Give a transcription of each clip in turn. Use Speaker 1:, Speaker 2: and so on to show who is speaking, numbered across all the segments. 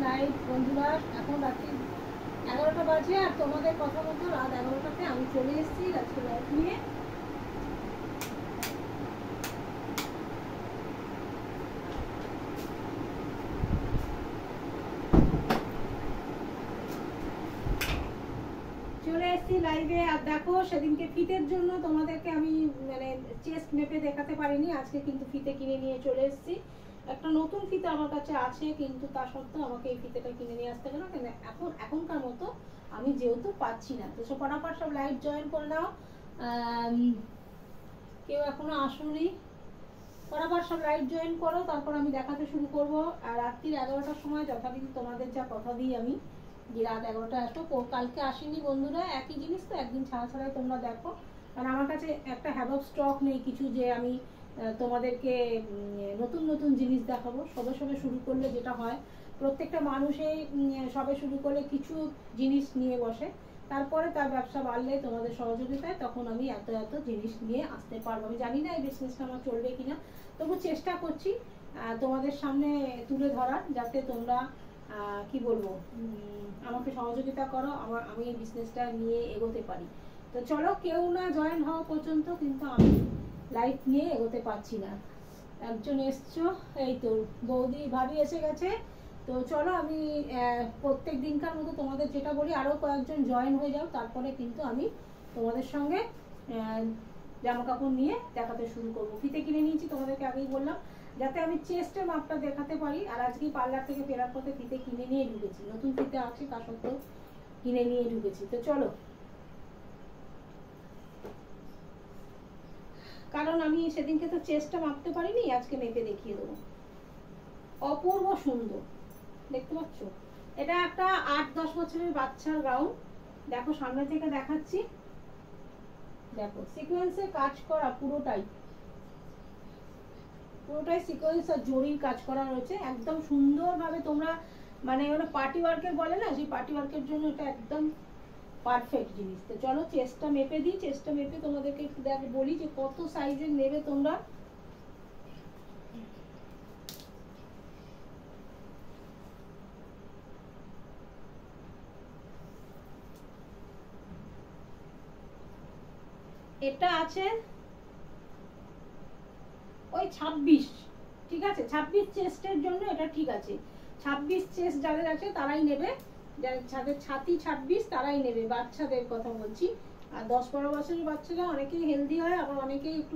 Speaker 1: Night বন্ধুরা, এখন রাত্রি 11টা বাজে। আর তোমাদের কথা মতো রাত 11টাতে আমি চলে এসেছি আজকে লাইভ নিয়ে। চলে এসেছি লাইভে। আর দেখো, সেদিনকে ফিতের জন্য তোমাদেরকে আমি মানে চেস্ট মেপে দেখাতে পারিনি, আজকে কিন্তু ফিতে কিনে নিয়ে চলে এসেছি। একটা নতুন ফিতে আমার কাছে আছে, কিন্তু তা সত্ত্বেও আমাকে এই ফিতেটা কিনে নিয়ে আসতে হলো, কেন এখনকার মতো আমি যেহেতু পাচ্ছি না। তো সব ফটাফট সব লাইভ জয়েন করে নাও। কেউ এখনো আসুনি, ফটাফট সব লাইভ জয়েন করো, তারপর আমি দেখাতে শুরু করব। আর রাত্রির 11টার সময় যথারীতি তোমাদের যা কথা দিই আমি, যে রাত 11টা আসো। কালকে আসেনি বন্ধুরা, একই জিনিস তো একদিন ছাড়া ছাড়াই তোমরা দেখো। কারণ আমার কাছে একটা হ্যাভ স্টক নেই কিছু যে আমি তোমাদেরকে নতুন নতুন জিনিস দেখাবো। সবে সবে শুরু করলে যেটা হয়, প্রত্যেকটা মানুষই সবে শুরু করলে কিছু জিনিস নিয়ে বসে, তারপরে তার ব্যবসা বাড়লে তোমাদের সহযোগিতায় তখন আমি এত এত জিনিস নিয়ে আসতে পারবো। আমি জানি না এই বিজনেসটা আমার চলবে কিনা, তবু চেষ্টা করছি তোমাদের সামনে তুলে ধরার, যাতে তোমরা কি বলবো আমাকে সহযোগিতা করো, আমি এই বিজনেসটা নিয়ে এগোতে পারি। তো চলো, কেউ না জয়েন হওয়া পর্যন্ত কিন্তু আমি লাইভ নিয়ে এগোতে পারছি না। একজন এসছো, এই তো বৌদি ভাবি এসে গেছে। তো চলো, আমি প্রত্যেক দিনকার মতো তোমাদের যেটা বলি, আরও কয়েকজন জয়েন হয়ে যাও, তারপরে কিন্তু আমি তোমাদের সঙ্গে জামা কাপড় নিয়ে দেখাতে শুরু করবো। ফিতে কিনে নিয়েছি, তোমাদেরকে আগেই বললাম, যাতে আমি চেস্টের মাপটা দেখাতে পারি। আর আজকে পার্লার থেকে ফেরার পথে ফিতে কিনে নিয়ে ঢুকেছি, নতুন ফিতে আছে তা সত্ত্বেও কিনে নিয়ে ঢুকেছি। তো চলো, কারণ আমি সেদিনকে তো চেস্টটা মাপতে পারিনি, আজকে মেপে দেখিয়ে দেবো। অপূর্ব সুন্দর, দেখতে পাচ্ছ? এটা একটা 8-10 বছরের বাচ্চার গাউন। দেখো, সামনে থেকে দেখাচ্ছি, দেখো সিকোয়েন্সে কাজ করা, পুরোটাই সিকোয়েন্স আর জরির কাজ করা রয়েছে, একদম সুন্দরভাবে। তোমরা মানে ওটা পার্টি ওয়ার্কের বলে না, সেই পার্টি ওয়ার্কের জন্য এটা একদম পারফেক্ট জিনিস। তো চলো চেস্টটা মেপে দিই, চেস্টটা মেপে তোমাদেরকে একটু বলি যে কত সাইজের নেবে তোমরা। এটা আছে ওই 26, ঠিক আছে? 26 চেস্টের জন্য এটা ঠিক আছে। 26 চেস্ট যাদের আছে তারাই নেবে, যাদের ছাতি 26 তারাই নেবে, বাচ্চাদের কথা বলছি। আর 10-12 বছরের বাচ্চারা অনেকেই হেলদি হয়, আবার অনেকেই একটু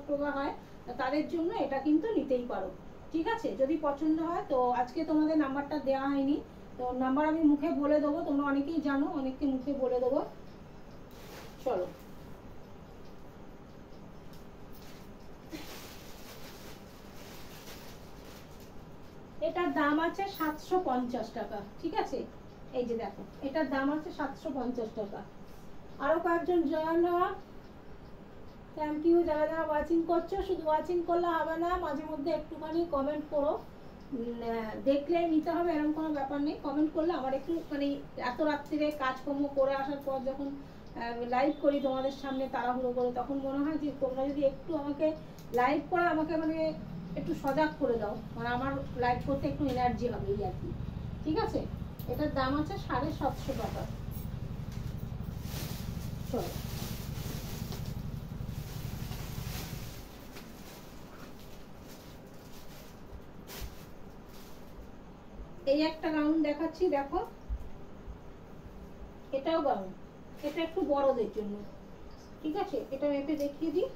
Speaker 1: রোগা হয়, তাদের জন্য এটা কিন্তু নিতেই পারো, ঠিক আছে? যদি পছন্দ হয়। তো আজকে তোমাদের নাম্বারটা দেওয়া হয়নি, তো নাম্বার আমি মুখে বলে দেবো, তোমরা অনেকেই জানো, অনেককে মুখে বলে দেবো। চলো, এটার দাম আছে 750 টাকা, ঠিক আছে? এই যে দেখো, এটার দাম আছে 750 টাকা। আরো কয়েকজন জয়েন হওয়া, থ্যাংক ইউ। যারা যারা ওয়াচিং করছো, শুধু ওয়াচিং করলে হবে না, মাঝে মধ্যে একটুখানি কমেন্ট করো। দেখলে নিতে হবে এরকম কোনো ব্যাপার নেই, কমেন্ট করলে আমার একটু মানে এত রাত্রিরে কাজকর্ম করে আসার পর যখন লাইভ করি তোমাদের সামনে তাড়াহুড়ো করে, তখন মনে হয় যে তোমরা যদি একটু আমাকে লাইভ করে আমাকে মানে একটু সজাগ করে দাও, মানে আমার লাইভ করতে একটু এনার্জি হবে, এই আর কি, ঠিক আছে? এটার দাম আছে 750 টাকা। চলো, এই একটা গাউন দেখাচ্ছি, দেখো এটাও গাউন, এটা একটু বড়দের জন্য, ঠিক আছে? এটা মেপে দেখিয়ে দিই।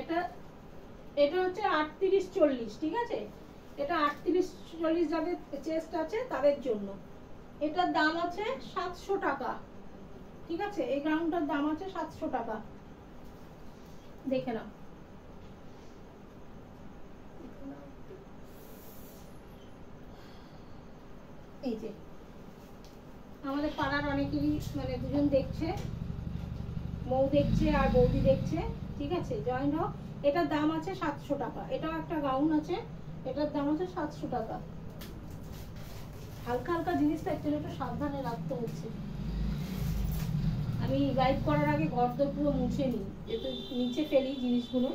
Speaker 1: এটা এটা হচ্ছে 38-40, ঠিক আছে? এটা 38-40 যাদের চেস্ট আছে তাদের জন্য। এটার দাম আছে 700 টাকা, ঠিক আছে? এই গাউনটার দাম আছে 700 টাকা, দেখে নাও। এই যে আমাদের পাড়ার অনেকেরই মানে দুজন দেখছে, মৌ দেখছে আর বৌদি দেখছে, ঠিক আছে? জয়েন হোক। এটার দাম আছে 700 টাকা। এটাও একটা গাউন আছে, এটার দাম আছে 700 টাকা। হালকা হালকা জিনিসটা অ্যাকচুয়ালি একটু সাবধানে রাখতে হচ্ছে। আমি লাইভ করার আগে ঘর তো পুরো মুছে নিই, যেহেতু নিচে ফেলি জিনিসগুলো।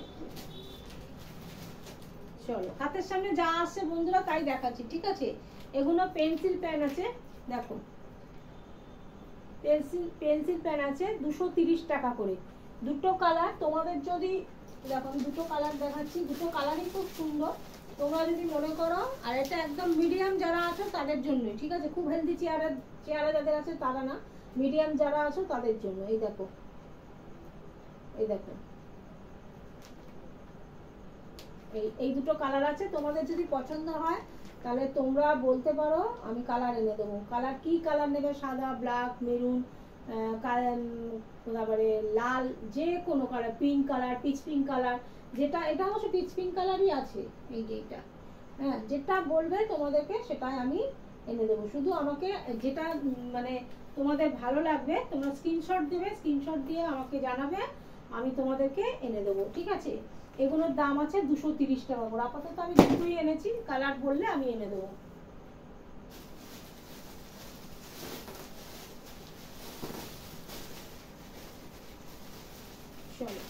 Speaker 1: চলো হাতের সামনে যা আসছে বন্ধুরা তাই দেখাচ্ছি, ঠিক আছে। এগুলো পেন্সিল পেন আছে, দেখো পেন্সিল পেন আছে 230 টাকা করে, দুটো কালার। তোমাদের যদি দেখো আমি দুটো কালার দেখাচ্ছি, দুটো কালারই খুব সুন্দর। তোমরা যদি মনে করো, আর এটা একদম মিডিয়াম যারা আছো তাদের জন্যই, ঠিক আছে। খুব হেলদি চেয়ারে যাদের আছে তারা না, মিডিয়াম যারা আছো তাদের জন্য। এই দেখো, এই দেখো, এই দুটো কালার আছে। তোমাদের যদি পছন্দ হয় তাহলে তোমরা বলতে পারো, আমি কালার এনে দেবো। কালার কি কালার নেবে? সাদা, ব্ল্যাক, মেরুন, তারপরে লাল, যে কোনো colour, pink colour, pitch pink colour, যেটা, এটা অবশ্য পিচ পিঙ্ক কালারই আছে, এই যে এটা। হ্যাঁ, যেটা বলবে তোমাদেরকে সেটাই আমি এনে দেবো। শুধু আমাকে যেটা মানে তোমাদের ভালো লাগবে তোমরা স্ক্রিনশট দেবে, স্ক্রিনশট দিয়ে আমাকে জানাবে, আমি তোমাদেরকে এনে দেবো, ঠিক আছে। এগুলোর দাম আছে 230 টাকা করে। আপাতত আমি দুটোই এনেছি, কালার বললে আমি এনে দেবো। চলো,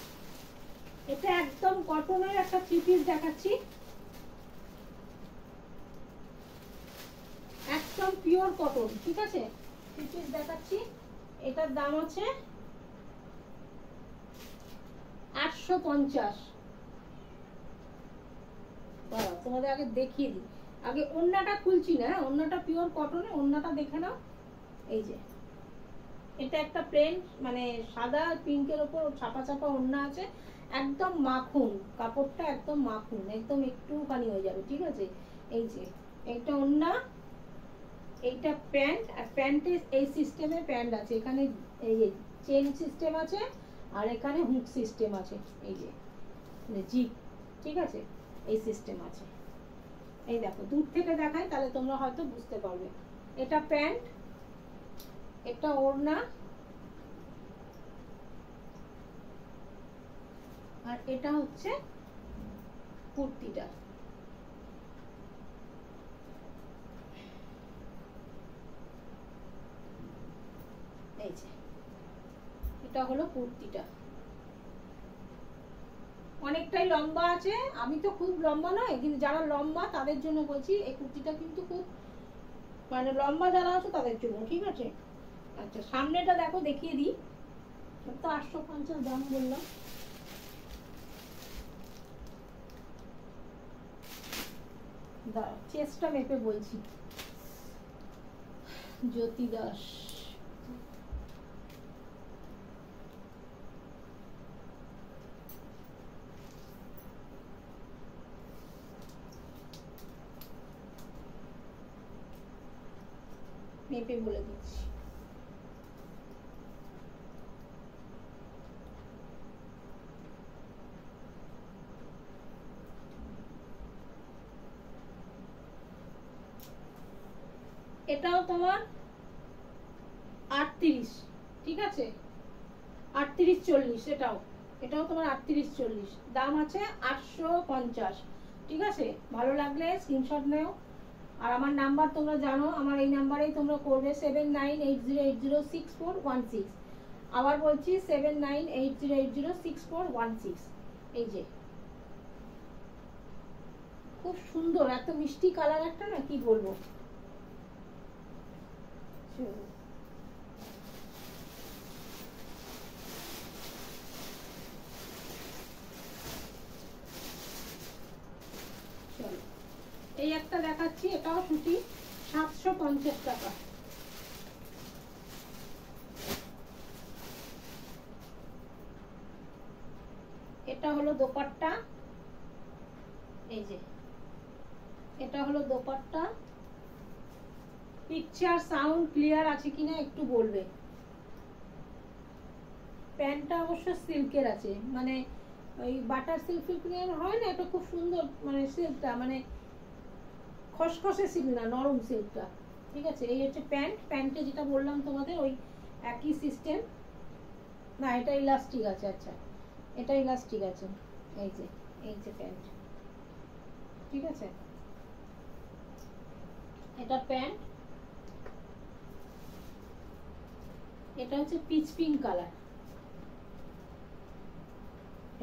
Speaker 1: এটা একদম কটনের একটা 3 পিস দেখাচ্ছি, একদম পিওর কটন, ঠিক আছে। 3 পিস দেখাচ্ছি, এটার দাম আছে 850। তোমাদের আগে দেখিয়ে দিই, আগে ওড়নাটা খুলছি না, ওড়নাটা পিওর কটনে, ওড়নাটা দেখে নাও। এই যে এটা একটা প্লেন, মানে সাদা পিঙ্কের ওপর ছাপা ছাপা ওড়না আছে, একদম মাখন কাপড়টা, একদম মাখন, একদম একটুখানি হয়ে যাবে, ঠিক আছে। এই যে এইটা ওড়না, এইটা প্যান্ট, আর প্যান্টে এই সিস্টেমে প্যান্ট আছে, এখানে এই যে চেন সিস্টেম আছে, আর এখানে হুক সিস্টেম আছে, এই যে জিপ, ঠিক আছে, এই সিস্টেম আছে। এই দেখো দূর থেকে দেখাই তাহলে তোমরা হয়তো বুঝতে পারবে। এটা প্যান্ট, এটা ওড়না, আর এটা হচ্ছে কুর্তিটা। এই যে এটা হলো কুর্তিটা, অনেকটাই লম্বা আছে। আমি তো খুব লম্বা নয়, কিন্তু যারা লম্বা তাদের জন্য বলছি, এই কুর্তিটা কিন্তু খুব মানে লম্বা যারা আছে তাদের জন্য, ঠিক আছে। আচ্ছা সামনেটা দেখো, দেখিয়ে দিই। তো 850 দাম বললাম। দাঁড়াও চেষ্টা মেপে বলছি। জ্যোতি দাস, মেপে বলে দিচ্ছি। এটাও তোমার 38, ঠিক আছে, 38-40, এটাও তোমার 38-40, দাম আছে 850, ঠিক আছে। ভালো লাগলে স্ক্রিনশট নাও, আর আমার নাম্বার তোমরা জানো, আমার এই নাম্বারেই তোমরা করবে 7980806416। আবার বলছি 7980806416। এই যে খুব সুন্দর, এত মিষ্টি কালার একটা, না কি বলবো। এই একটা দেখাচ্ছি, এটাও সুতি, 750 টাকা। এটা হলো দোপাট্টা, এই যে এটা হলো দোপাট্টা। পিকচার সাউন্ড ক্লিয়ার আছে কিনা একটু বলবে। প্যান্টটা অবশ্য সিল্কের আছে, মানে ওই বাটার সিল্ক হয় না, এটা খুব সুন্দর, মানে সিল্কটা মানে খসখসে সিল্ক না, নরম সিল্কটা, ঠিক আছে। এই হচ্ছে প্যান্ট, প্যান্টে যেটা বললাম তোমাদের ওই একই সিস্টেম। না এটা ইলাস্টিক আছে, আচ্ছা এটা ইলাস্টিক আছে। এই যে প্যান্ট, ঠিক আছে, এটা প্যান্ট। এটা হচ্ছে পিচ পিঙ্ক কালার।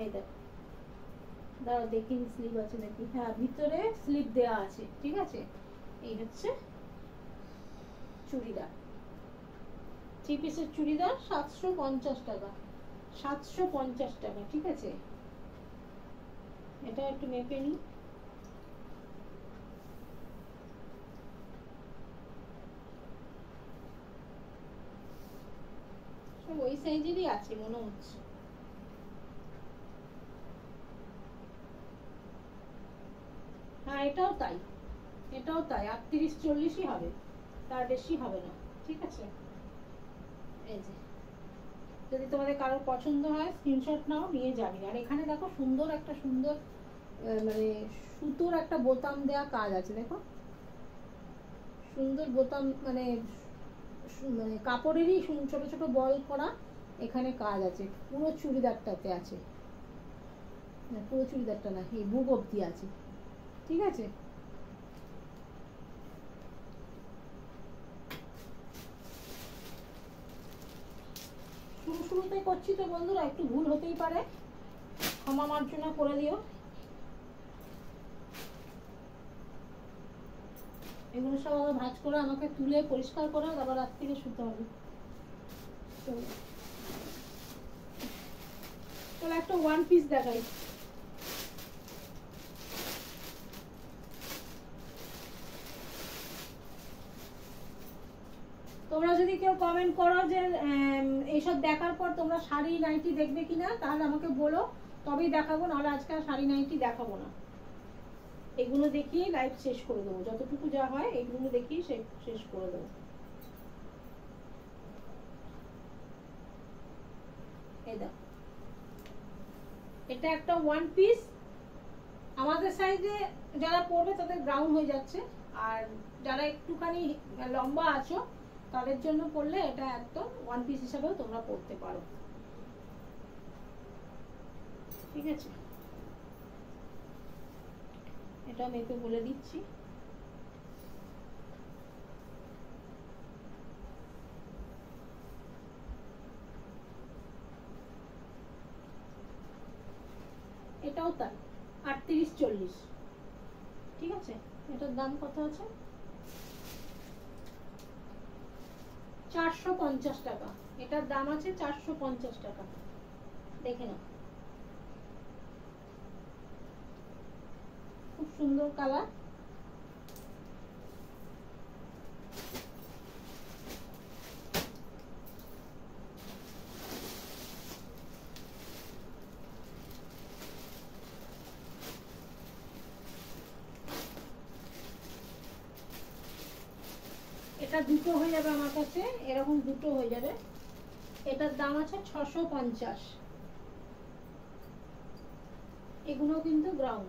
Speaker 1: এই দেখো, দাঁড়াও দেখি স্লিপ আছে নাকি। হ্যাঁ, ভিতরে স্লিপ দেওয়া আছে, ঠিক আছে। এই হচ্ছে চুড়িদার, 3 পিসের চুড়িদার 750 টাকা, 750 টাকা, ঠিক আছে। এটা একটু মেপে নিই। সব ওই সাইজেরই আছে মনে হচ্ছে। হ্যাঁ, এটাও তাই, এটাও তাই, 38-40ই হবে, তার বেশি হবে না, ঠিক আছে। এই যে, যদি তোমাদের কারোর পছন্দ হয় স্ক্রিনশট নাও, নিয়ে যাবি। আর এখানে দেখো সুন্দর একটা সুন্দর মানে সুতোর একটা বোতাম দেওয়া কাজ আছে, দেখো সুন্দর বোতাম, মানে মানে কাপড়েরই ছোট ছোট বল করা এখানে কাজ আছে, পুরো চুড়িদারটাতে আছে, পুরো চুড়িদারটা না, এই বুক অবধি আছে, ঠিক আছে। শুরুতেই করছি তো বন্ধুরা, একটু ভুল হতেই পারে, ক্ষমা মার্জনা করে দিও। এগুলো সব আবার ভাঁজ করে আমাকে তুলে পরিষ্কার করে আবার রাত থেকে শুতে হবে। চলো একটা ওয়ান পিস দেখাই। তোমরা যদি কেউ কমেন্ট করো যে এইসব দেখার পর তোমরা শাড়ি নাইটি দেখবে কিনা, তাহলে আমাকে বলো, তবেই দেখাবো, নাহলে আজকে আর শাড়ি নাইটি দেখাবো না। এগুলো দেখিয়ে লাইভ শেষ করে দেবো, যতটুকু যা হয় এগুলো দেখিয়ে শেষ করে দেবো। এই দেখো, এটা একটা ওয়ান পিস, আমাদের সাইজে যারা পরবে তাদের ব্রাউন হয়ে যাচ্ছে, আর যারা একটুখানি লম্বা আছো তাদের জন্য পরলে এটা একদম ওয়ান পিস হিসাবেও তোমরা পরতে পারো, ঠিক আছে। এটা মেপে বলে দিচ্ছি। এটাও তাই, 38-40, ঠিক আছে। এটার দাম কত আছে? 450 টাকা। এটার দাম আছে 450 টাকা, দেখে নাও, খুব সুন্দর কালার। এটা দুটো হয়ে যাবে আমার কাছে, এরকম দুটো হয়ে যাবে। এটার দাম আছে 650। এগুলো কিন্তু ব্রাউন,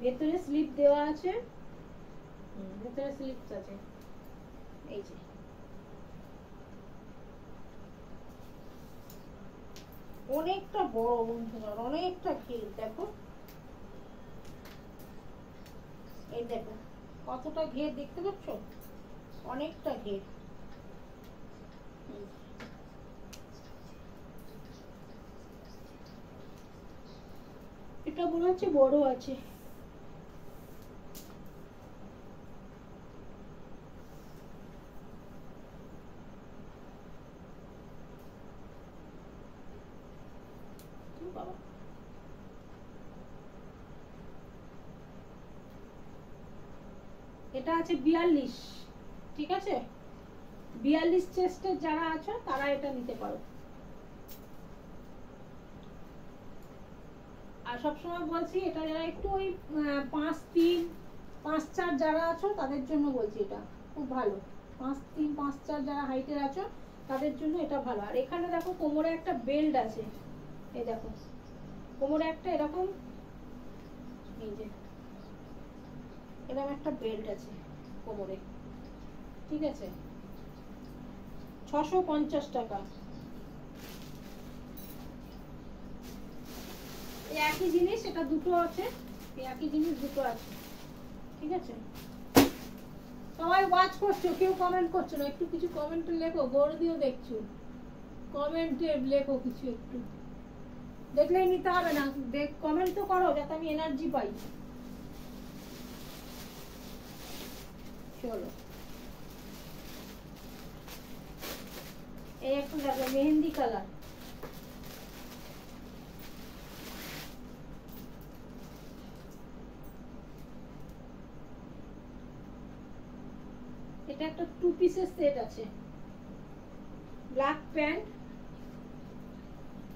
Speaker 1: ভেতরে স্লিপ দেওয়া আছে, ভেতরে স্লিপস আছে, এই যে। অনেকটা বড় বন্ধুরা, অনেকটা ঘের, দেখো এই দেখো কতটা ঘের দেখতে পাচ্ছ, অনেকটা ঘের। এটা মনে হচ্ছে বড় আছে। বাবা, এটা আছে 42, ঠিক আছে। 42 চেস্টের যারা আছো তারা এটা নিতে পারো। আর সবসময় বলছি, এটা যারা একটু ওই 5-3, 5-4 যারা আছো তাদের জন্য বলছি, এটা খুব ভালো। 5-3, 5-4 যারা হাইটের আছো তাদের জন্য এটা ভালো। আর এখানে দেখো কোমরে একটা বেল্ট আছে, এই দেখো কোমরে একটা এরকম, এই যে এরকম একটা বেল্ট আছে কোমরে, ঠিক আছে। 650 টাকা। একই জিনিস, এটা দুটো আছে, একই জিনিস দুটো আছে, ঠিক আছে। সবাই ওয়াচ করছো, কেউ কমেন্ট করছো না, একটু কিছু কমেন্টে লেখো। গৌরদিও দেখছো, কমেন্টে লেখো কিছু একটু, দেখলেই নিতে হবে না, দেখ কমেন্ট তো করো যাতে আমি এনার্জি পাই। চলো এই একটা দেখো মেহেন্দি কালার, এটা একটা 2 পিসের সেট আছে, ব্ল্যাক প্যান্ট,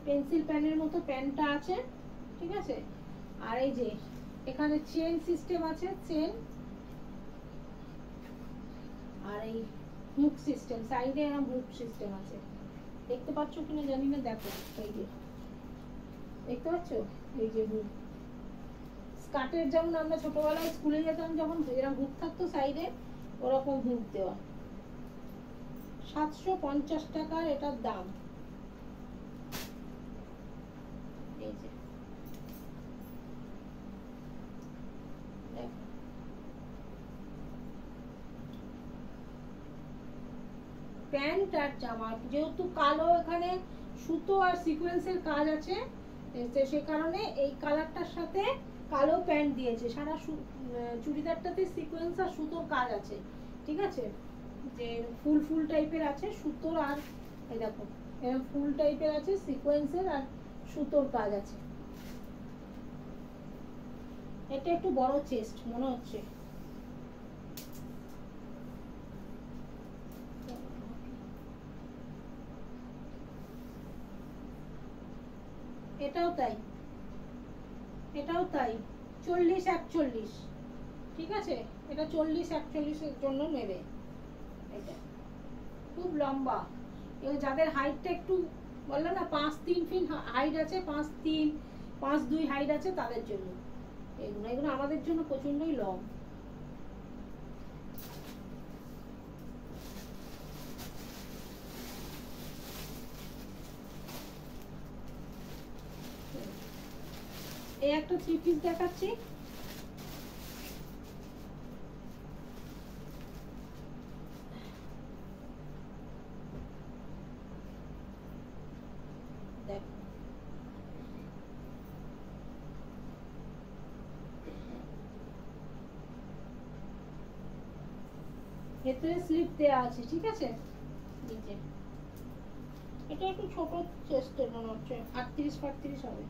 Speaker 1: পেন্সিল প্যানের মতো প্যান্টটা আছে, ঠিক আছে। আর এই যে এখানে চেন সিস্টেম আছে, চেন, আর এই হুক সিস্টেম, সাইডে এরকম হুক সিস্টেম আছে, দেখতে পাচ্ছ কিনা জানি না, দেখো এই যে দেখতে পাচ্ছ, এই যে হুক, স্কার্টের যেমন আমরা ছোটবেলায় স্কুলে যেতাম যখন এরকম হুক থাকতো সাইডে, ওরকম হুক দেওয়া। 750 টাকার এটার দাম। এই যে প্যান্ট আর জামা, যেহেতু কালো, এখানে সুতো আর সিকোয়েন্সের কাজ আছে, সে কারণে এই কালারটার সাথে কালো প্যান্ট দিয়েছে। সারা চুড়িদারটাতে সিকোয়েন্স আর সুতোর কাজ আছে, ঠিক আছে, যে ফুল ফুল টাইপের আছে সুতোর, আর এই দেখো এরকম ফুল টাইপের আছে সিকোয়েন্সের আর সুতোর কাজ আছে। এটা একটু বড় চেস্ট মনে হচ্ছে, এটাও তাই, এটাও তাই, 40-41, ঠিক আছে, এটা 40-41 জন্য নেবে। এটা খুব লম্বা, এবার যাদের হাইটটা একটু বললাম না 5-3 ফিট হাইট আছে, 5-3-5-2 হাইট আছে, তাদের জন্য এগুলো, এগুলো আমাদের জন্য প্রচন্ডই লং। এই একটা 3 পিস দেখাচ্ছি, দেখ ভেতরে স্লিপ দেওয়া আছে, ঠিক আছে, নিচে এটা একটু ছোট চেস্টের মনে হচ্ছে, 38-38 হবে।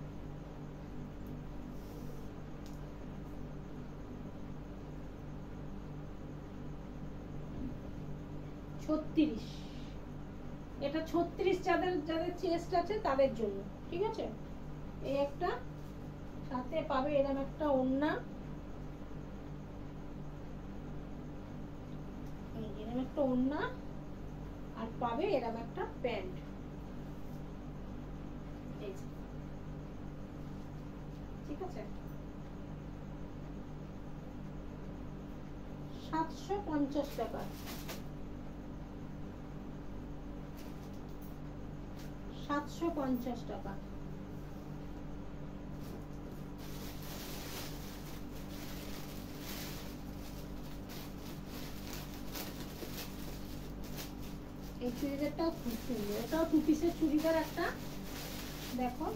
Speaker 1: এটা 36 যাদের যাদের চেস্ট আছে তাদের জন্য, ঠিক আছে। এই একটা সাথে পাবে এরকম একটা ওড়না, এরকম একটা ওড়না, আর পাবে এরকম একটা প্যান্ট, ঠিক আছে। 750 টাকা, 750 টাকা। এই চুড়িদারটাও খুব সুন্দর, এটাও 2 পিসের চুড়িদার একটা, দেখো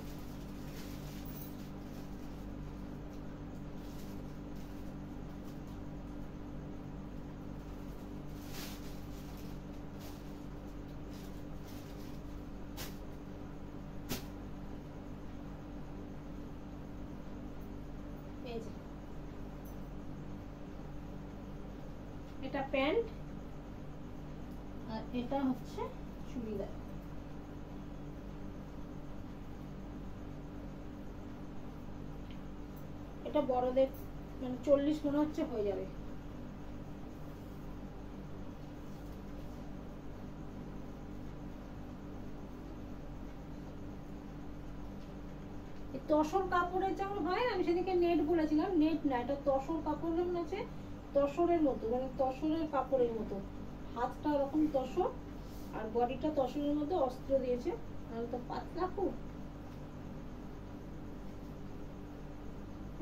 Speaker 1: এই যে এটা প্যান্ট, আর এটা হচ্ছে চুড়িদার। এটা বড়দের মানে 40 মনে হচ্ছে হয়ে যাবে। তসর কাপড়ের যেমন হয়, আমি সেদিকে নেট বলেছিলাম, নেট না, এটা তসর কাপড় যেমন আছে, তসরের মতো, মানে তসরের কাপড়ের মতো, হাতটা ওরকম তসর আর বডিটা তসরের মতো, অস্ত্র দিয়েছে, আর তো পাতলা খুব।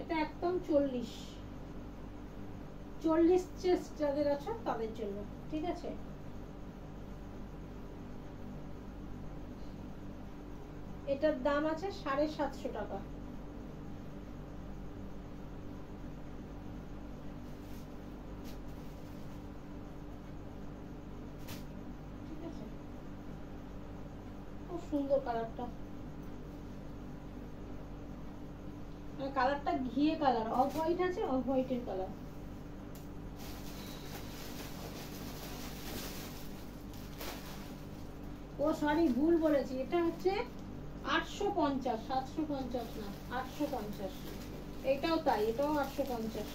Speaker 1: এটা একদম 40, 40 চেস্ট যাদের আছে তাদের জন্য, ঠিক আছে। এটার দাম আছে 750 টাকা। ঠিক আছে, খুব সুন্দর কালারটা, কালারটা ঘিয়ে কালার, অফ হোয়াইট আছে, অফ হোয়াইটের কালার। ও সরি, ভুল বলেছি, এটা হচ্ছে 850, 750 না, 850। এটাও তাই, এটাও 850।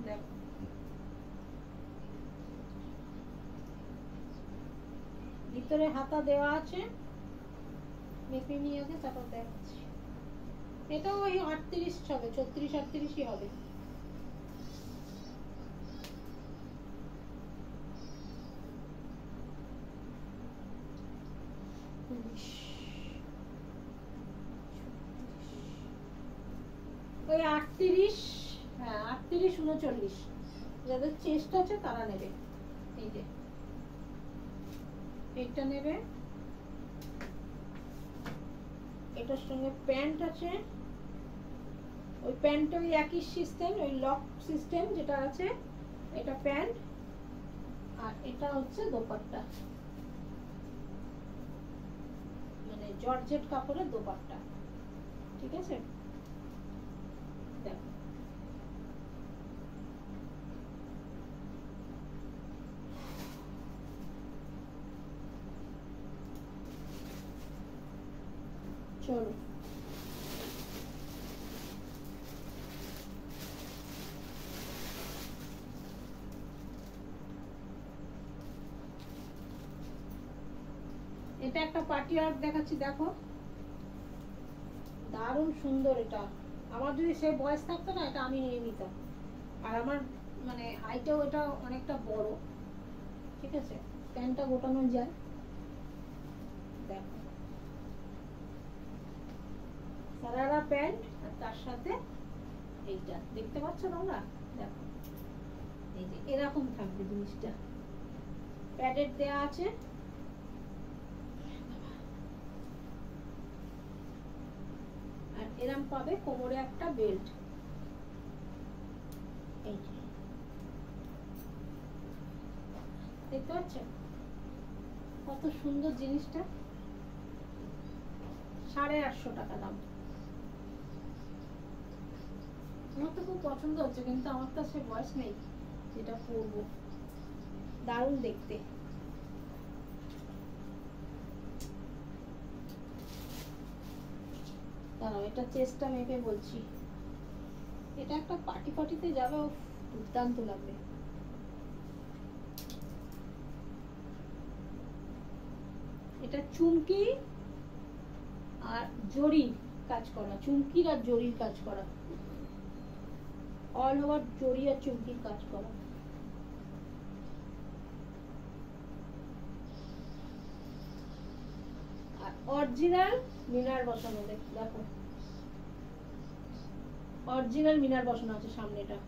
Speaker 1: দেখো ভিতরে হাতা দেওয়া আছে, মেপে নিয়ে আগে তারপর দেখাচ্ছি। এটাও ওই 38 হবে, 36 38ই হবে। ওই 38, হ্যাঁ 38 39 যাদের চেস্ট আছে তারা নেবে। এই যে এটা নেবে, এটার সঙ্গে প্যান্ট আছে, ওই প্যান্টটা ওই একই সিস্টেম, ওই লক সিস্টেম যেটা আছে, এটা প্যান্ট, আর এটা হচ্ছে দোপাট্টা, মানে জর্জেট কাপড়ের দোপাট্টা, ঠিক আছে। দেখো চলো, এটা একটা পার্টি আর্ট দেখাচ্ছি, দেখো দারুণ সুন্দর। এটা আমার যদি সে বয়স থাকতো না, এটা আমি নিয়ে নিতাম। আর আমার মানে হাইটাও এটা অনেকটা বড়, ঠিক আছে, প্যান্টটা গোটানো যায়। দেখো সারারা প্যান্ট, আর তার সাথে এইটা দেখতে পাচ্ছ তোমরা, দেখো এই যে এরকম থাকবে জিনিসটা, প্যাডেড দেয়া আছে, আর এরকম পাবে কোমরে একটা বেল্ট। এই যে দেখতে পাচ্ছ কত সুন্দর জিনিসটা, 850 টাকা দাম। আমার তো খুব পছন্দ হচ্ছে, কিন্তু আমার তো সে বয়স নেই যেটা পরবো। দারুণ দেখতে। দাঁড়াও, এটা চেস্টটা মেপে বলছি। এটা একটা পার্টি পার্টিতে যাবে, দুর্দান্ত লাগবে। এটা চুমকি আর জরির কাজ করা, চুমকির আর জরির কাজ করা, অল ওভার জরি আর চুমকির কাজ করা। আর অরিজিনাল মিনার বসানো, দেখো অরিজিনাল মিনার বসানো আছে সামনেটা।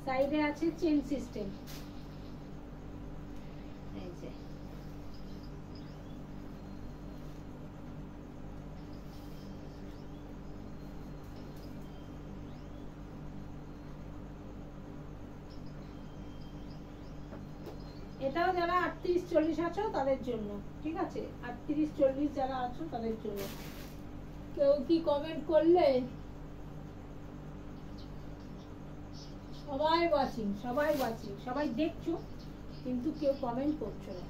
Speaker 1: সাইডে আছে চেন সিস্টেম, এই যে এটাও যারা 38 40 আছো তাদের জন্য, ঠিক আছে, 38 40 যারা আছো তাদের জন্য। কেউ কি কমেন্ট করলে? সবাই ওয়াচিং, সবাই ওয়াচিং, সবাই দেখছো, কিন্তু কেউ কমেন্ট করছো না,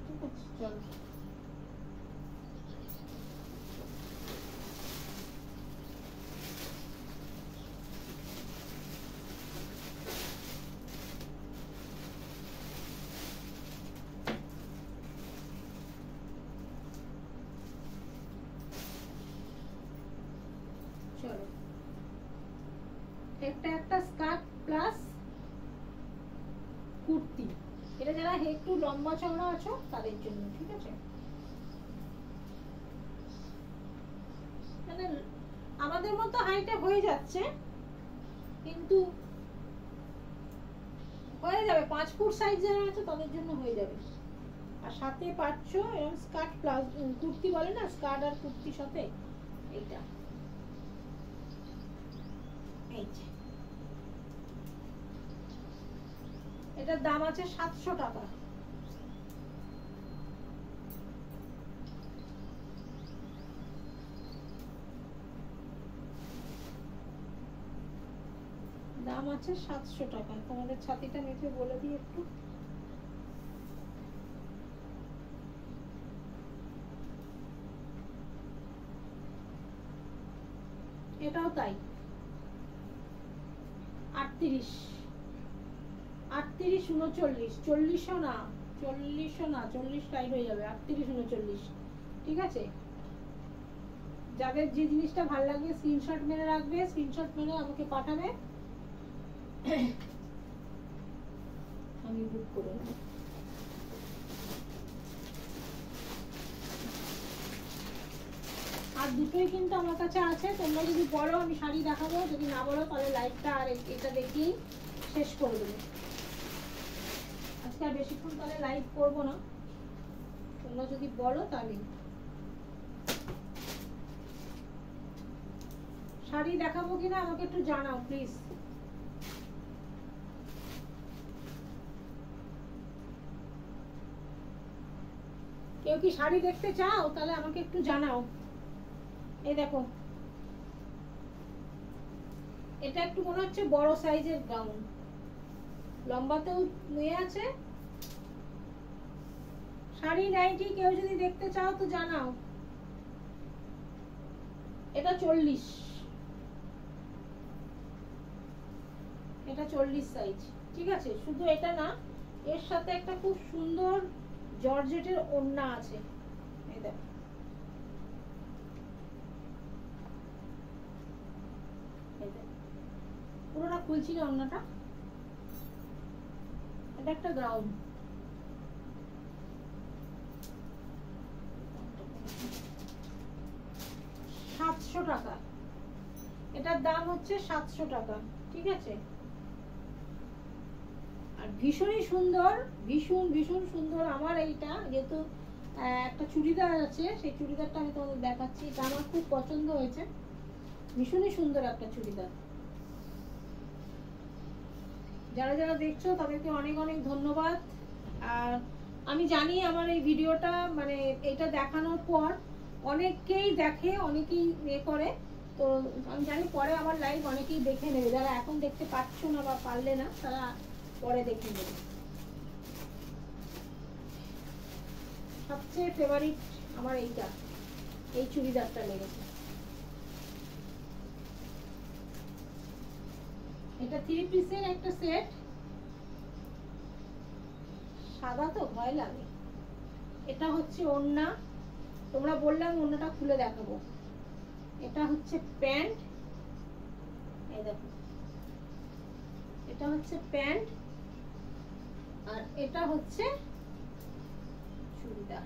Speaker 1: ঠিক আছে। চলো চলো, একটা একটা স্কার্ট প্লাস কুর্তি। এটা যারা একটু লম্বা চওড়া আছো তাদের জন্য, ঠিক আছে? মানে আমাদের মতো হাইটে হয়ে যাচ্ছে, কিন্তু হয়ে যাবে 5 ফুট সাইজ যারা আছে তাদের জন্য হয়ে যাবে। আর সাথে পাচ্ছ এরকম স্কার্ট প্লাস কুর্তি বলে না, স্কার্ট আর কুর্তির সাথে এইটা। এই যে এটার দাম আছে 700 টাকা। দাম আছে 700 টাকা। তোমাদের ছাতিটা মেপে বলে দিই একটু। এটাও তাই 38 38 39 40ও না, 40ও না, 40 টাইট হয়ে যাবে, 38 39, ঠিক আছে? যাদের যে জিনিসটা ভালো লাগবে স্ক্রিনশট মেরে রাখবে, স্ক্রিনশট মেরে আমাকে পাঠাবে, আমি বুক করে নেব। আর দুটোই কিন্তু আমার কাছে আছে। তোমরা যদি বলো আমি শাড়ি দেখাবো, যদি না বলো তাহলে লাইভটা আর এটা দেখেই শেষ করে দেবো। আজকে আর বেশিক্ষণ তাহলে লাইভ করবো না, তোমরা যদি বলো তাহলে। শাড়ি দেখাবো কিনা আমাকে একটু জানাও প্লিজ। কেউ কি শাড়ি দেখতে চাও তাহলে আমাকে একটু জানাও। এই দেখো এটা একটু মনে হচ্ছে বড় সাইজের গাউন, লম্বাতেও নিয়ে আছে। শাড়ি নাইটি কেউ যদি দেখতে চাও তো জানাও। এটা 40, এটা 40 সাইজ, ঠিক আছে? শুধু এটা না, এর সাথে একটা খুব সুন্দর জর্জেটের ওড়না আছে। এই দেখো পুরোটা খুলছি না ওড়নাটা। এটা একটা গাউন, $700 টাকা। এটার দাম হচ্ছে 700 টাকা, ঠিক আছে? আর ভীষণই সুন্দর, ভীষণ ভীষণ সুন্দর। আমার এইটা যেহেতু একটা চুড়িদার আছে, সেই চুড়িদারটা আমি তোমাদের দেখাচ্ছি। এটা আমার খুব পছন্দ হয়েছে, ভীষণই সুন্দর একটা চুড়িদার। যারা যারা দেখছো তাদেরকে অনেক অনেক ধন্যবাদ। আর আমি জানি আমার এই ভিডিওটা মানে এটা দেখানোর পর অনেকেই দেখে, অনেকেই করে, তো আমি জানি পরে আমার লাইভ অনেকেই দেখে নেবে। যারা এখন দেখতে পাচ্ছ না বা পারলে না তারা পরে দেখে নেবে। সবচেয়ে ফেভারিট আমার এইটা, এই চুড়িদারটা লেগেছে। এটা 3 পিসের একটা সেট, সাদা তো ভয় লাগে। এটা হচ্ছে ওড়না, তোমরা বললাম ওড়নাটা খুলে দেখাবো। এটা হচ্ছে প্যান্ট, এই দেখো এটা হচ্ছে প্যান্ট, আর এটা হচ্ছে চুড়িদার।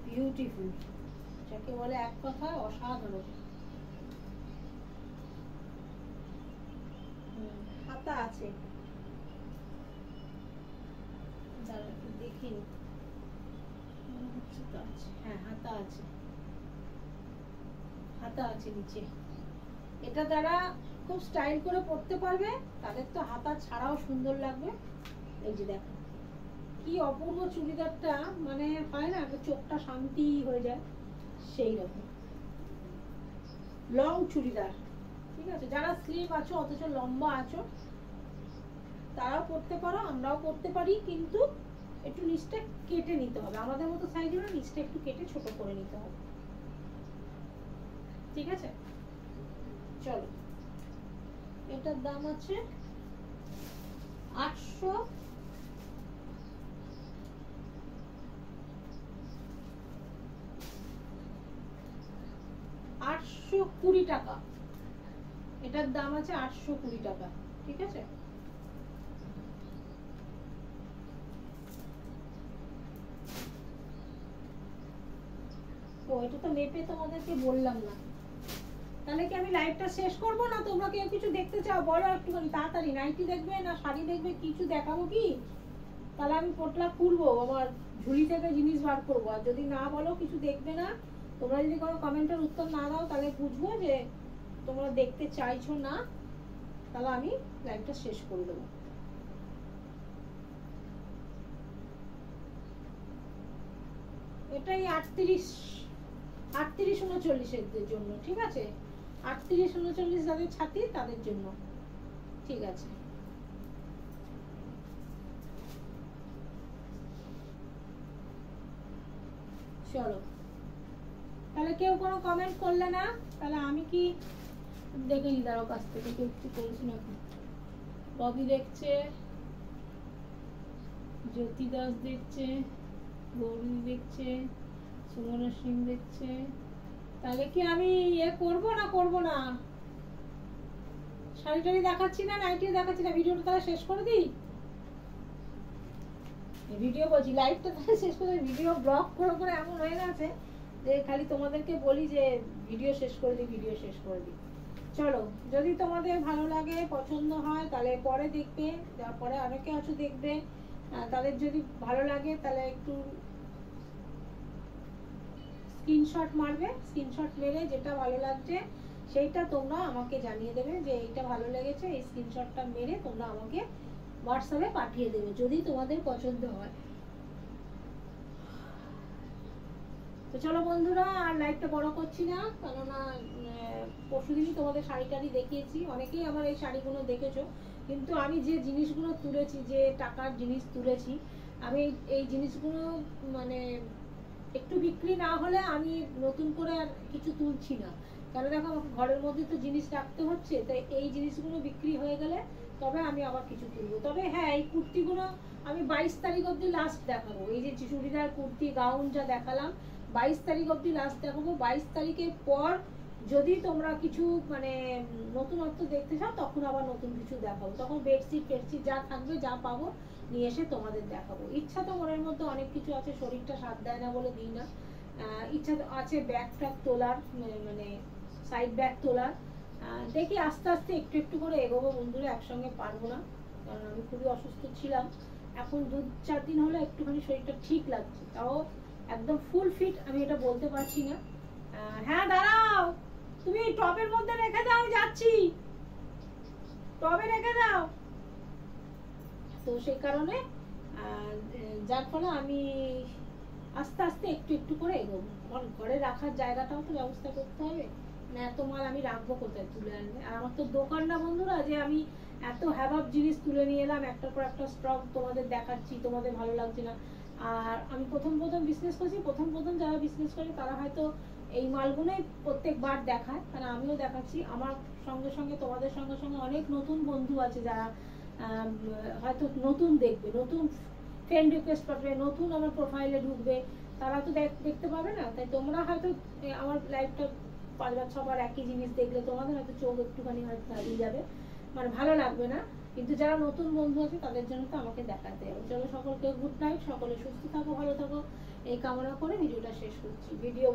Speaker 1: বিউটিফুল, যাকে বলে এক কথায় অসাধারণ। হাতা আছে, দেখিনি, হ্যাঁ হাতা আছে, হাতা আছে নিচে। এটা যারা খুব স্টাইল করে পরতে পারবে তাদের তো হাতা ছাড়াও সুন্দর লাগবে। এই যে দেখো কি অপূর্ব চুড়িদারটা, মানে হয় না চোখটা শান্তি হয়ে যায় সেই রকম লং চুড়িদার, ঠিক আছে? যারা স্লিভ আছো অথচ লম্বা আছো তারাও পরতে পারো, আমরাও পরতে পারি, কিন্তু একটু নিচটা কেটে নিতে হবে। আমাদের মতো সাইজের নিচটা একটু কেটে ছোট করে নিতে হবে, ঠিক আছে? চলো, এটার দাম আছে 820 টাকা। এটার দাম আছে 820 টাকা, ঠিক আছে? ও এটা তো মেপে তোমাদেরকে বললাম না। তাহলে কি আমি লাইভটা শেষ করব, না তোমরা কেউ কিছু দেখতে চাও বলো একটুখানি তাড়াতাড়ি? নাইটি দেখবে না শাড়ি দেখবে, কিছু দেখাবো কি? তাহলে আমি পোটলা খুলবো, আমার ঝুলি থেকে জিনিস বার করবো। আর যদি না বলো কিছু দেখবে না, তোমরা যদি কোনো কমেন্টের উত্তর না দাও, তাহলে বুঝবো যে তোমরা দেখতে চাইছো না, তাহলে আমি লাইভটা শেষ করে দেবো। এটাই 38-39 জন্য, ঠিক আছে? 38-39 যাদের ছাতি তাদের জন্য, ঠিক আছে? চলো, তাহলে কেউ কোনো কমেন্ট করলে না, তাহলে আমি কি দেখে নি, দাঁড়াও কাছ থেকে কেউ কিছু করেছি নাকি? ববি দেখছে, জ্যোতি দাস দেখছে, গৌরী দেখছে, সুমনা সিং দেখছে। তাহলে কি আমি করবো না করবো না? শাড়ি টাড়ি দেখাচ্ছি না, নাইটি দেখাচ্ছি না, ভিডিওটা তাহলে শেষ করে দিই। ভিডিও বলছি, লাইভটা তাহলে শেষ করে দিই। ভিডিও ব্লগ করে করে এমন হয়ে গেছে যে খালি তোমাদেরকে বলি যে ভিডিও শেষ করে দিই, ভিডিও শেষ করে দিই। চলো, যদি তোমাদের ভালো লাগে, পছন্দ হয়, তাহলে পরে দেখবে। তারপরে অনেকে আছে দেখবে, তাদের যদি ভালো লাগে তাহলে একটু স্ক্রিনশট মারবে। স্ক্রিনশট মেরে যেটা ভালো লাগছে সেইটা তোমরা আমাকে জানিয়ে দেবে যে এইটা ভালো লেগেছে। এই স্ক্রিনশটটা মেরে তোমরা আমাকে হোয়াটসঅ্যাপে পাঠিয়ে দেবে যদি তোমাদের পছন্দ হয়। তো চলো বন্ধুরা, আর লাইভটা বড় করছি না, কেননা পরশুদিনই তোমাদের শাড়ি টাড়ি দেখিয়েছি। অনেকেই আমার এই শাড়িগুলো দেখেছো, কিন্তু আমি যে জিনিসগুলো তুলেছি, যে টাকার জিনিস তুলেছি, আমি এই জিনিসগুলো মানে একটু বিক্রি না হলে আমি নতুন করে আর কিছু তুলছি না। কারণ দেখো, আমাকে ঘরের মধ্যে তো জিনিস রাখতে হচ্ছে, তাই এই জিনিসগুলো বিক্রি হয়ে গেলে তবে আমি আবার কিছু তুলবো। তবে হ্যাঁ, এই কুর্তিগুলো আমি 22 তারিখ অবধি লাস্ট দেখাবো। এই যে চুড়িদার, কুর্তি, গাউন যা দেখালাম, 22 তারিখ অবধি লাস্ট দেখাবো। 22 তারিখের পর যদি তোমরা কিছু মানে নতুনত্ব দেখতে চাও, তখন আবার নতুন কিছু দেখাবো। তখন বেডশিট ফেডশিট যা থাকবে, যা পাবো নিয়ে এসে তোমাদের দেখাবো। ইচ্ছা তো মনের মধ্যে অনেক কিছু আছে, শরীরটা সাথ দেয় না বলে দিই না। ইচ্ছা তো আছে ব্যাগ ট্যাগ তোলার, মানে সাইড ব্যাগ তোলার। দেখি আস্তে আস্তে একটু একটু করে এগোবো বন্ধুরা, একসঙ্গে পারবো না, কারণ আমি খুবই অসুস্থ ছিলাম। এখন 2-4 দিন হলো একটুখানি শরীরটা ঠিক লাগছে, তাও একদম ফুল ফিট আমি এটা বলতে পারছি না। হ্যাঁ দাঁড়াও, তুমি টবের মধ্যে রেখে দাও, আমি যাচ্ছি, টবে রেখে দাও। তো সেই কারণে যার ফলে আমি আস্তে আস্তে একটু একটু করে এগোবো। ঘরে রাখার জায়গাটাও তো ব্যবস্থা করতে হবে না, এত মাল আমি রাখবো কোথায়, তুলে আনবে? আর আমার তো দোকান না বন্ধুরা যে আমি এত হ্যাভাব জিনিস তুলে নিয়ে এলাম, একটার পর একটা স্টক তোমাদের দেখাচ্ছি, তোমাদের ভালো লাগছে না। আর আমি প্রথম বিজনেস করছি, প্রথম যারা বিজনেস করে তারা হয়তো এই মালগুলোই প্রত্যেকবার দেখায়, কারণ আমিও দেখাচ্ছি। আমার সঙ্গে সঙ্গে তোমাদের সঙ্গে সঙ্গে অনেক নতুন বন্ধু আছে যারা হয়তো নতুন দেখবে, নতুন ফ্রেন্ড রিকোয়েস্ট পাঠাবে, নতুন আমার প্রোফাইলে ঢুকবে, তারা তো দেখতে পাবে না। তাই তোমরা হয়তো আমার লাইভটা 5-6 বার একই জিনিস দেখলে তোমাদের হয়তো চোখ একটুখানি হয়তো হারিয়ে যাবে, মানে ভালো লাগবে না। কিন্তু যারা নতুন বন্ধু আছে তাদের জন্য তো আমাকে দেখাতে হবে। চলো, সকলকে গুড নাইট, সকলে সুস্থ থাকো, ভালো থাকো, এই কামনা করে ভিডিওটা শেষ করছি। ভিডিও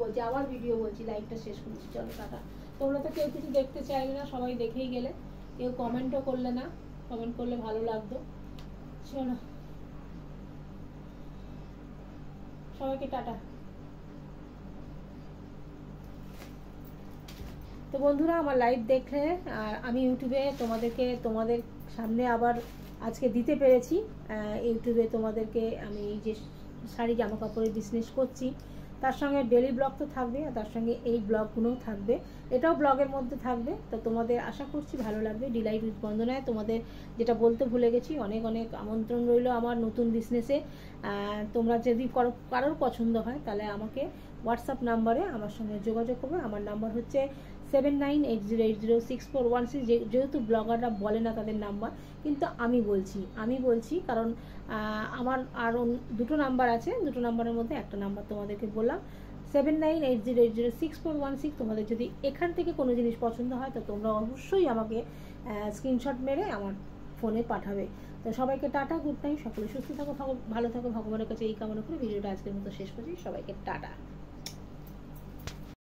Speaker 1: বলছি, লাইভটা শেষ করছি। চলো টাটা। তোমরা তো কেউ কিছু দেখতে চাইলে না, সবাই দেখেই গেলে, কেউ কমেন্টও করলে না। কমেন্ট করলে ভালো লাগতো। চলো, সবাইকে টাটা। তো বন্ধুরা, আমার লাইভ দেখলে, আর আমি ইউটিউবে তোমাদের সামনে আবার আজকে দিতে পেরেছি। ইউটিউবে তোমাদেরকে আমি যে শাড়ি জামা কাপড়ের বিজনেস করছি, তার সঙ্গে ডেলি ব্লগ তো থাকবে, আর তার সঙ্গে এই ব্লগগুলোও থাকবে, এটাও ব্লগের মধ্যে থাকবে। তো তোমাদের আশা করছি ভালো লাগবে। ডিলাইট উইথ বন্দনায় তোমাদের যেটা বলতে ভুলে গেছি, অনেক অনেক আমন্ত্রণ রইল আমার নতুন বিজনেসে। তোমরা যদি কারোর পছন্দ হয়, তাহলে আমাকে হোয়াটসঅ্যাপ নাম্বারে আমার সঙ্গে যোগাযোগ করবে। আমার নাম্বার হচ্ছে 7980806416। যেহেতু ব্লগাররা বলে না তাদের নাম্বার, কিন্তু আমি বলছি কারণ আমার আরও 2টো নাম্বার আছে, 2টো নাম্বারের মধ্যে একটা নাম্বার তোমাদেরকে বললাম, 7980806416। তোমাদের যদি এখান থেকে কোনো জিনিস পছন্দ হয় তো তোমরা অবশ্যই আমাকে স্ক্রিনশট মেরে আমার ফোনে পাঠাবে। তো সবাইকে টাটা, গুড নাইট, সকলে সুস্থ থাকো, ভালো থাকো, ভগবানের কাছে এই কামনা করে ভিডিওটা আজকের মতো শেষ করছি। সবাইকে টাটা।